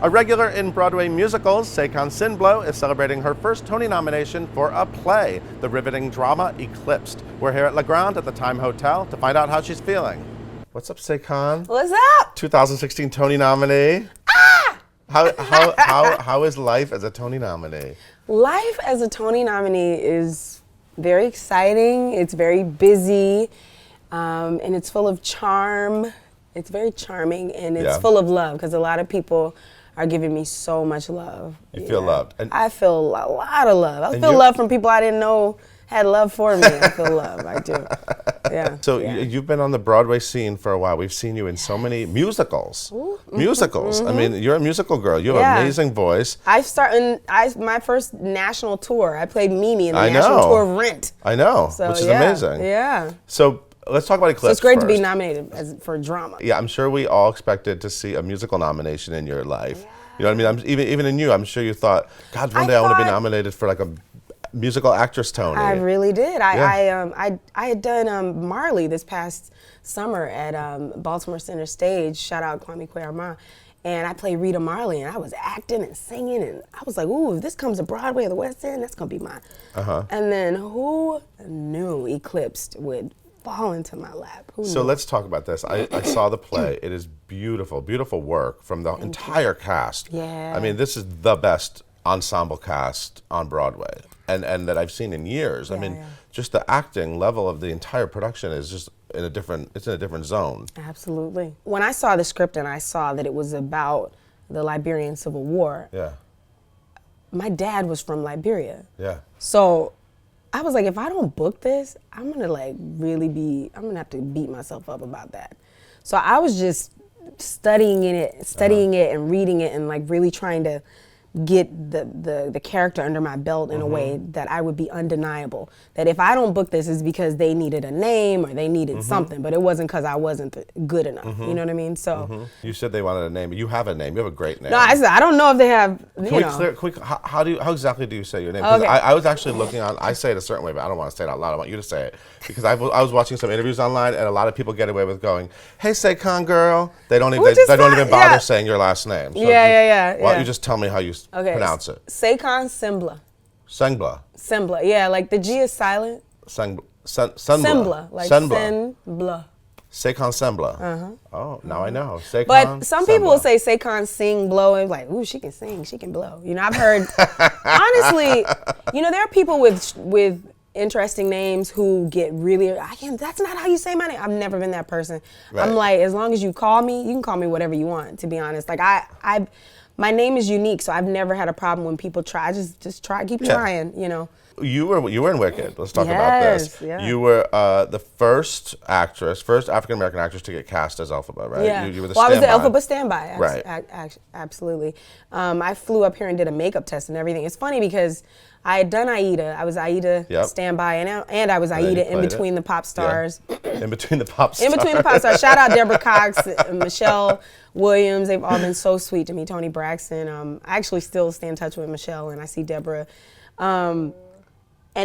A regular in Broadway musicals, Saycon Sengbloh is celebrating her first Tony nomination for a play, the riveting drama Eclipsed. We're here at La Grande at the Time Hotel to find out how she's feeling. What's up, Saycon? What's up? 2016 Tony nominee. Ah! How is life as a Tony nominee? Life as a Tony nominee is very exciting. It's very busy, and it's full of charm. It's very charming, and it's full of love because a lot of people are giving me so much love. You feel loved? And I feel a lot of love. I feel love from people I didn't know had love for me. I feel love. I do. Yeah. So you've been on the Broadway scene for a while. We've seen you in so many musicals. Musicals. I mean, you're a musical girl. You have an amazing voice. My first national tour. I played Mimi in the national tour of Rent. I know, so, which is amazing. Yeah. So let's talk about Eclipse. So it's great first. to be nominated for drama. Yeah, I'm sure we all expected to see a musical nomination in your life. Yeah. You know what I mean? Even in you, I'm sure you thought, God, one day I want to be nominated for like a musical actress Tony. I really did. I had done Marley this past summer at Baltimore Center Stage. Shout out Kwame Kwei-Armah. And I played Rita Marley, and I was acting and singing, and I was like, ooh, if this comes to Broadway or the West End, that's gonna be mine. And then who knew Eclipsed would fall into my lap? So let's talk about this. I saw the play. It is beautiful, beautiful work from the entire cast. Yeah. I mean, this is the best ensemble cast on Broadway, and that I've seen in years. I mean, just the acting level of the entire production is just in a different zone. Absolutely. When I saw the script and I saw that it was about the Liberian Civil War, my dad was from Liberia. Yeah. So I was like, if I don't book this, I'm gonna I'm gonna have to beat myself up about that. So I was just studying it and reading it and like really trying to get the character under my belt in a way that I would be undeniable. That if I don't book this, it's because they needed a name or they needed something, but it wasn't because I wasn't good enough. You know what I mean? So you said they wanted a name, but you have a name. You have a great name. No, I said I don't know if they have. How exactly do you say your name? Okay. I was actually looking on. I say it a certain way, but I don't want to say it out loud. I want you to say it because I was watching some interviews online, and a lot of people get away with going, "Hey, Saycon girl." They don't even bother saying your last name. So why don't you just tell me how you pronounce it? Saycon Sengbloh. Sengbloh. Sengbloh. Yeah, like the G is silent. Sengbloh. Like Sengbloh. Saycon Sengbloh. Oh, now I know. Saycon But some people Sengbloh. will say Saycon Sengbloh and like, ooh, she can sing, she can blow. You know, I've heard. Honestly, you know, there are people with interesting names who get really. That's not how you say my name. I've never been that person. Right. I'm like, as long as you call me, you can call me whatever you want. To be honest, like my name is unique, so I've never had a problem when people try. Just try, keep trying. You know. You were in Wicked. Let's talk about this. Yeah. You were the first African American actress to get cast as Elphaba, right? Yeah. You were the I was the standby. Elphaba standby. Right. Absolutely. I flew up here and did a makeup test and everything. It's funny because I had done Aida. I was Aida standby, and I was Aida in between the pop stars. Yeah. In between the pop stars. In between the pop stars. Shout out Deborah Cox, Michelle Williams. They've all been so sweet to me. Tony Braxton. I actually still stay in touch with Michelle, and I see Deborah. And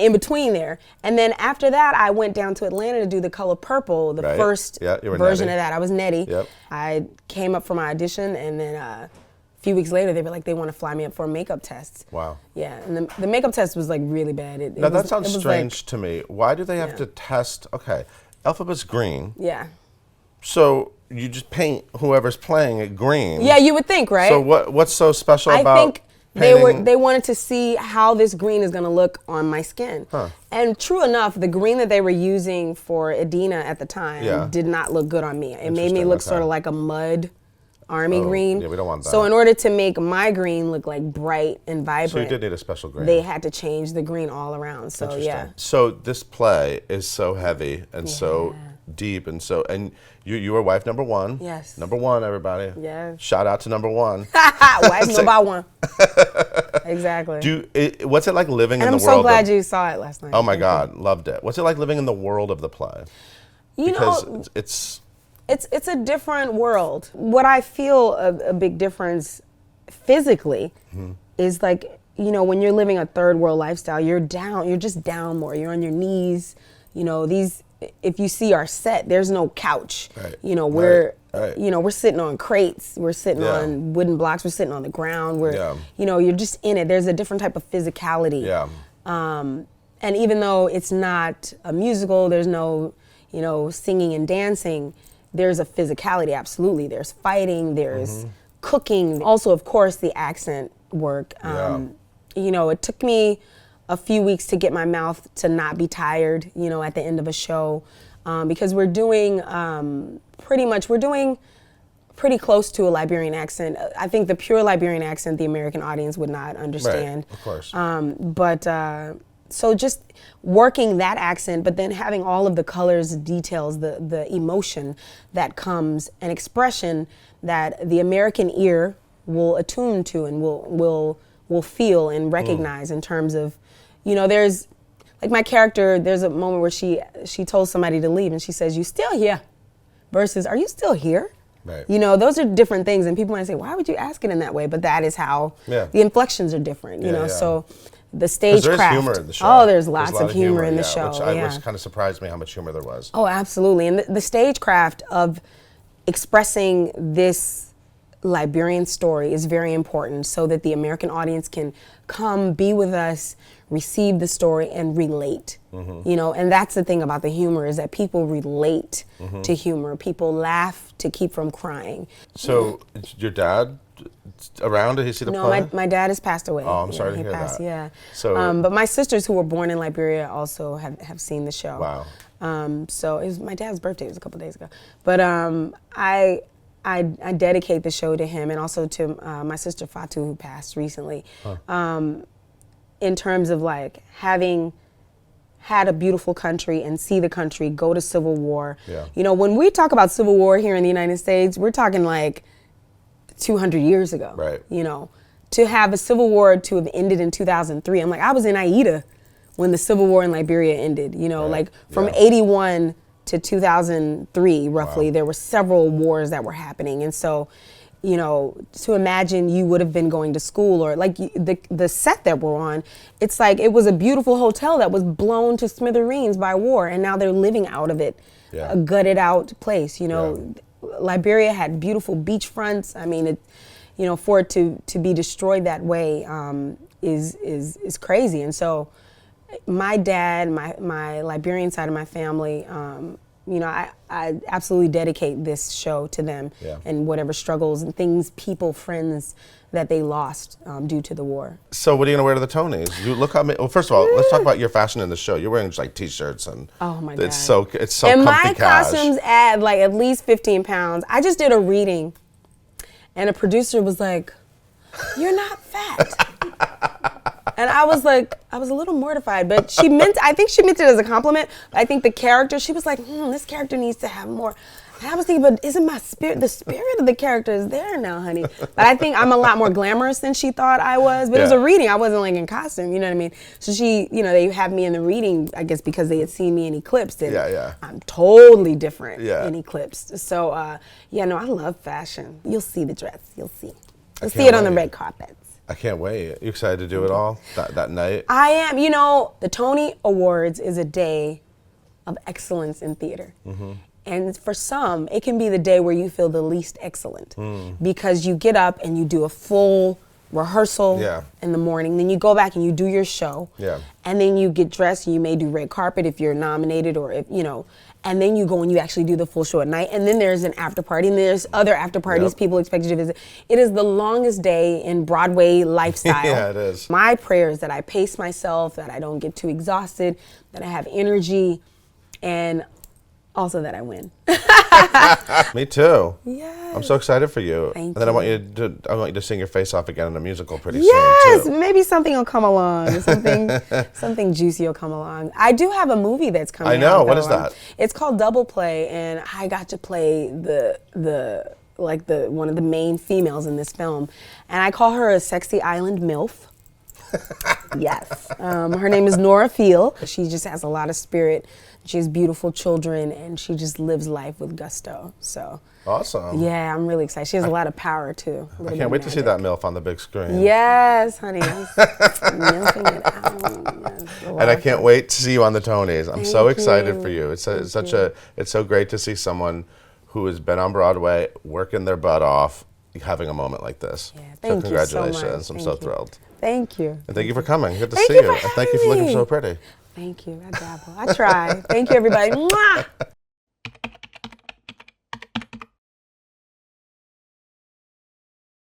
in between there. And then after that, I went down to Atlanta to do The Color Purple, the first version of that. I was Nettie. Yep. I came up for my audition, and then a few weeks later, they were like, they want to fly me up for a makeup test. Wow. Yeah, and the makeup test was like really bad. That sounds strange to me. Why do they have to test? Okay, Elphaba's green. Yeah. So you just paint whoever's playing it green. Yeah, you would think, right? So what's so special about? I think they wanted to see how this green is going to look on my skin. Huh. And true enough, the green that they were using for Adina at the time did not look good on me. It made me look sort of like a mud army green. Yeah, we don't want that. So in order to make my green look like bright and vibrant, so you did need a special green. They had to change the green all around. So yeah. So this play is so heavy and so deep and you were wife number one. Yes. Number one, everybody. Yes. Shout out to number one. Wife number one. Exactly. What's it like living in the world? And I'm so glad you saw it last night. Oh my God, loved it. What's it like living in the world of the play? Because it's a different world. What I feel a big difference physically is like, you know, when you're living a third world lifestyle, you're just down more. You're on your knees. you know, if you see our set, there's no couch. Right. You know, we're sitting on crates, we're sitting on wooden blocks, we're sitting on the ground, you know, you're just in it. There's a different type of physicality. Yeah. And even though it's not a musical, there's no, you know, singing and dancing, there's a physicality, absolutely. There's fighting, there's cooking. Also, of course, the accent work. You know, it took me a few weeks to get my mouth to not be tired, you know, at the end of a show, because we're doing pretty close to a Liberian accent. I think the pure Liberian accent, the American audience would not understand. Right, of course. So just working that accent, but then having all of the colors, details, the emotion that comes, an expression that the American ear will attune to and will feel and recognize in terms of, you know, there's, like my character, there's a moment where she told somebody to leave and she says, "You still here?" versus, "Are you still here?" Right. You know, those are different things, and people might say, "Why would you ask it in that way?" But that is how the inflections are different, you know, so the stagecraft. There's humor in the show. Oh, there's lots of humor in the show. Which was kind of surprised me how much humor there was. Oh, absolutely. And the stagecraft of expressing this Liberian story is very important so that the American audience can come, be with us, receive the story, and relate. You know, and that's the thing about the humor is that people relate to humor. People laugh to keep from crying. So, your dad around? Did he see the play? No, my dad has passed away. Oh, I'm sorry to hear that. Yeah. So, but my sisters who were born in Liberia also have seen the show. Wow. So it was my dad's birthday. It was a couple days ago. But I dedicate the show to him and also to my sister Fatu, who passed recently. In terms of like having had a beautiful country and see the country go to civil war. You know, when we talk about civil war here in the United States, we're talking like 200 years ago. Right. You know, to have a civil war to have ended in 2003. I'm like, I was in Aida when the civil war in Liberia ended. You know, like from 81 to 2003, roughly, there were several wars that were happening. And so, you know, to imagine you would have been going to school or like the set that we're on, it's like it was a beautiful hotel that was blown to smithereens by war, and now they're living out of it, a gutted out place, you know. Liberia had beautiful beachfronts. I mean, it, you know, for it to be destroyed that way is crazy. And so, my dad, my Liberian side of my family, you know, I absolutely dedicate this show to them and whatever struggles and things, people, friends that they lost due to the war. So what are you gonna wear to the Tonys? You look how well, first of all, let's talk about your fashion in the show. You're wearing just like t-shirts and oh my God. It's so and comfy my costumes add like at least 15 pounds. I just did a reading and a producer was like, "You're not fat." And I was like, I was a little mortified, but I think she meant it as a compliment. I think the character, she was like, this character needs to have more. And I was thinking, but isn't the spirit of the character is there now, honey. But I think I'm a lot more glamorous than she thought I was. But it was a reading, I wasn't like in costume, you know what I mean? So she, you know, they have me in the reading, I guess because they had seen me in Eclipsed. And I'm totally different in Eclipsed. So, no, I love fashion. You'll see the dress, you'll see. You'll see it on the red carpets. I can't wait. You excited to do it all that night? I am. You know, the Tony Awards is a day of excellence in theater. And for some, it can be the day where you feel the least excellent because you get up and you do a full rehearsal in the morning. Then you go back and you do your show. And then you get dressed and you may do red carpet if you're nominated or if, you know, and then you go and you actually do the full show at night. And then there's an after party and there's other after parties people expect you to visit. It is the longest day in Broadway lifestyle. Yeah, it is. My prayer is that I pace myself, that I don't get too exhausted, that I have energy, and also that I win. Me too. Yes. I'm so excited for you. Thank and then you. I want you to sing your face off again in a musical pretty soon Yes, too. maybe something will come along. Something juicy will come along. I do have a movie that's coming out. I know. What What is that? It's called Double Play, and I got to play the one of the main females in this film, and I call her a sexy island MILF. Yes. Her name is Nora Field. She just has a lot of spirit. She has beautiful children, and she just lives life with gusto. So awesome. Yeah, I'm really excited. She has a lot of power too. I can't wait to see that MILF on the big screen. Yes, honey. Milking it out. Yes, and I can't wait to see you on the Tonys. I'm so excited for you. It's so great to see someone who has been on Broadway working their butt off having a moment like this. Yeah, thank you congratulations. so much. I'm so thrilled. Thank you. And thank you for coming. Good to see you. And thank you for looking so pretty. Thank you. I dabble. I try. Thank you, everybody. Mwah!